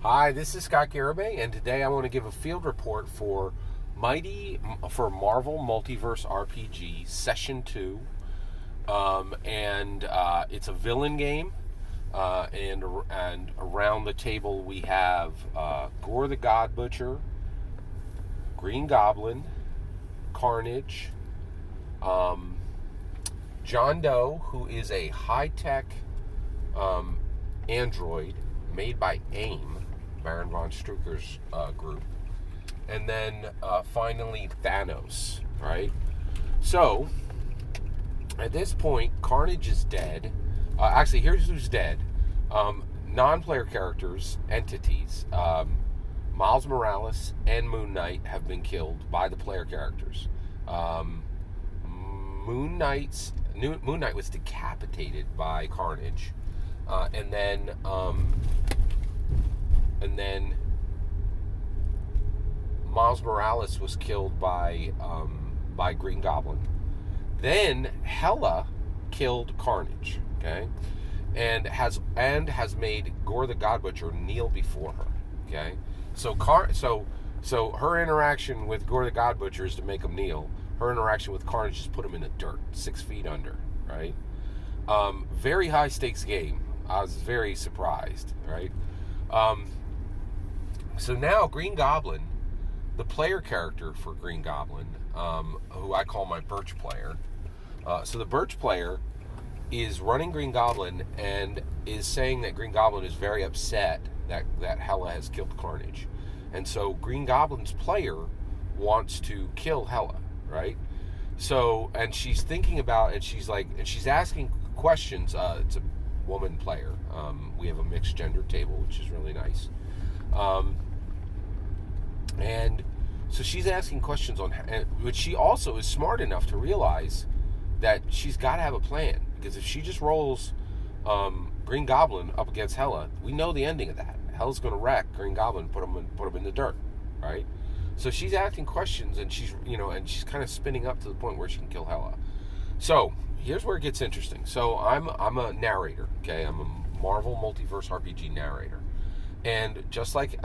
Hi, this is Scott Garibay, and today I want to give a field report for Marvel Multiverse RPG Session 2. It's a villain game. And around the table we have Gore the God Butcher, Green Goblin, Carnage, John Doe, who is a high-tech android made by AIM, Baron von Strucker's group, and then finally Thanos, right? So, at this point, Carnage is dead. Actually, here's who's dead. Non-player characters, entities, Miles Morales and Moon Knight have been killed by the player characters. Moon Knight was decapitated by Carnage, and then Miles Morales was killed by Green Goblin. Then Hela killed Carnage, okay, and has made Gore the God Butcher kneel before her, okay. So her interaction with Gore the God Butcher is to make him kneel. Her interaction with Carnage is put him in the dirt, 6 feet under, right? Very high stakes game. I was very surprised, right? So now Green Goblin, the player character for Green Goblin, who I call my Birch player. So the Birch player is running Green Goblin and is saying that Green Goblin is very upset that Hela has killed Carnage. And so Green Goblin's player wants to kill Hela, right? So, and she's thinking about, and she's asking questions. It's a woman player. We have a mixed gender table, which is really nice. And so she's asking questions but she also is smart enough to realize that she's got to have a plan, because if she just rolls Green Goblin up against Hela, we know the ending of that. Hela's going to wreck Green Goblin, put him in the dirt, right? So she's asking questions, and she's kind of spinning up to the point where she can kill Hela. So here's where it gets interesting. So I'm a narrator, okay? I'm a Marvel Multiverse RPG narrator. And just like,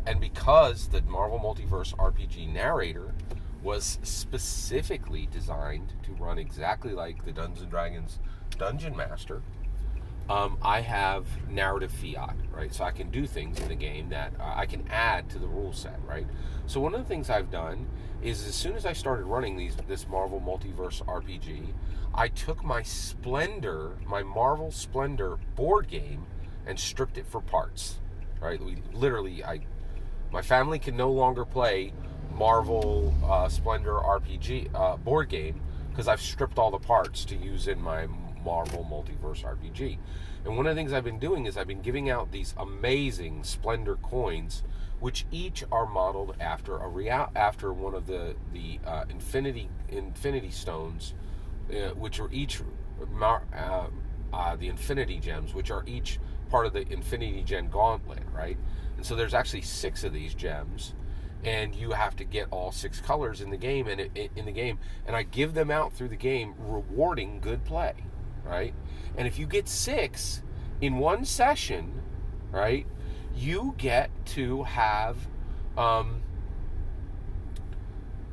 and because the Marvel Multiverse RPG narrator was specifically designed to run exactly like the Dungeons & Dragons Dungeon Master, I have narrative fiat, right? So I can do things in the game that I can add to the rule set, right? So one of the things I've done is, as soon as I started running this Marvel Multiverse RPG, I took my Marvel Splendor board game and stripped it for parts. Right, my family can no longer play Marvel Splendor RPG board game because I've stripped all the parts to use in my Marvel Multiverse RPG. And one of the things I've been doing is I've been giving out these amazing Splendor coins, which each are modeled after one of the Infinity Stones, which are each the Infinity Gems, which are each part of the Infinity Gem Gauntlet, right? And so there's actually 6 of these gems, and you have to get all 6 colors in the game, and I give them out through the game, rewarding good play, right? And if you get 6 in one session, right, you get to have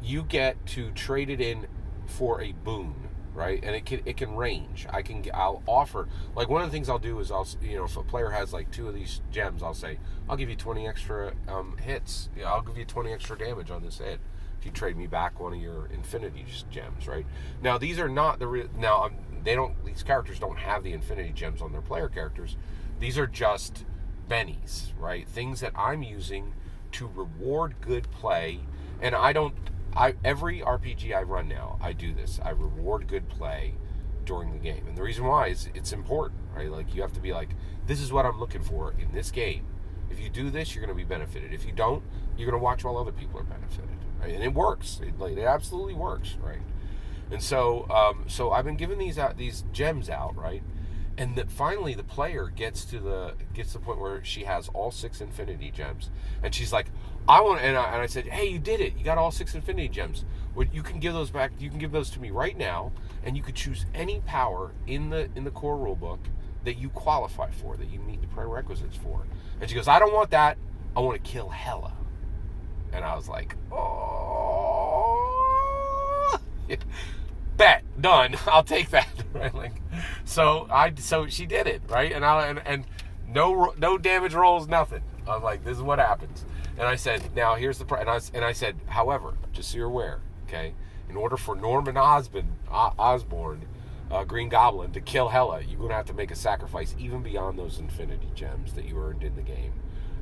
you get to trade it in for a boon, right? And it can range. I'll offer, like, one of the things I'll do is if a player has like 2 of these gems, I'll say, I'll give you 20 extra hits. I'll give you 20 extra damage on this hit if you trade me back one of your Infinity Gems, right? Now these are not these characters don't have the Infinity Gems on their player characters. These are just bennies, right? Things that I'm using to reward good play, and every RPG I run now, I do this. I reward good play during the game. And the reason why is it's important, right? Like, you have to be like, this is what I'm looking for in this game. If you do this, you're going to be benefited. If you don't, you're going to watch while other people are benefited, right? And it works. It absolutely works, right? And so I've been giving these gems out, right? And finally the player gets to the point where she has all 6 Infinity Gems, and she's like, I want, and I said, hey, you did it. You got all 6 Infinity Gems. Well, you can give those back. You can give those to me right now, and you could choose any power in the core rulebook that you qualify for, that you meet the prerequisites for. And she goes, I don't want that. I want to kill Hela. And I was like, oh. Bet, done. I'll take that. Right? Like, so she did it, right? And no damage rolls, nothing. I was like, this is what happens. And I said, now here's the and I said, however, just so you're aware, okay, in order for Norman Osborn, Green Goblin, to kill Hela, you're gonna have to make a sacrifice even beyond those infinity gems that you earned in the game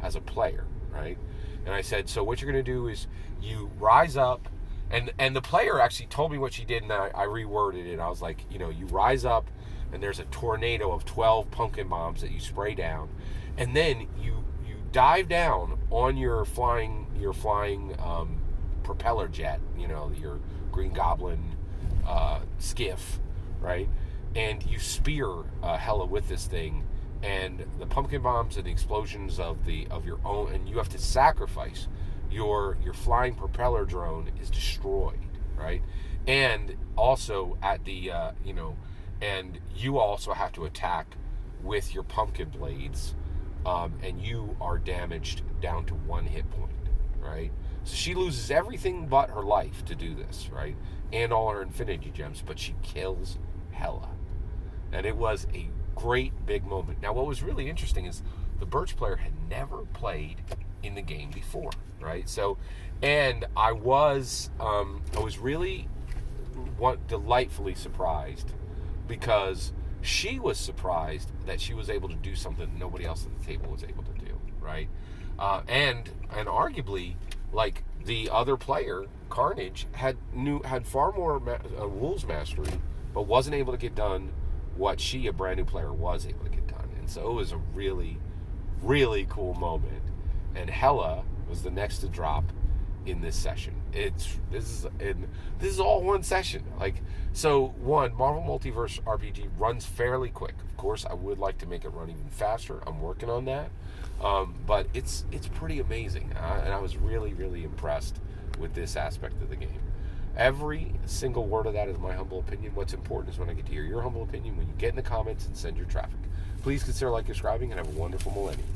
as a player, right? And I said, so what you're gonna do is you rise up. And the player actually told me what she did, and I reworded it. I was like, you rise up, and there's a tornado of 12 pumpkin bombs that you spray down, and then you dive down on your flying propeller jet, your Green Goblin skiff, right? And you spear Hela with this thing, and the pumpkin bombs and the explosions of your own, and you have to sacrifice. Your flying propeller drone is destroyed, right? And also at the and you also have to attack with your pumpkin blades, and you are damaged down to 1 hit point, right? So she loses everything but her life to do this, right? And all her infinity gems, but she kills Hela, and it was a great big moment. Now, what was really interesting is the Birch player had never played in the game before, right? So, and I was really delightfully surprised, because she was surprised that she was able to do something nobody else at the table was able to do, right? And arguably, like, the other player, Carnage, had far more rules mastery, but wasn't able to get done what she, a brand new player, was able to get done. And so it was a really, really cool moment. And Hela was the next to drop in this session. This is all one session. Like, so Marvel Multiverse RPG runs fairly quick. Of course, I would like to make it run even faster. I'm working on that. But it's pretty amazing. And I was really, really impressed with this aspect of the game. Every single word of that is my humble opinion. What's important is when I get to hear your humble opinion when you get in the comments and send your traffic. Please consider subscribing, and have a wonderful millennium.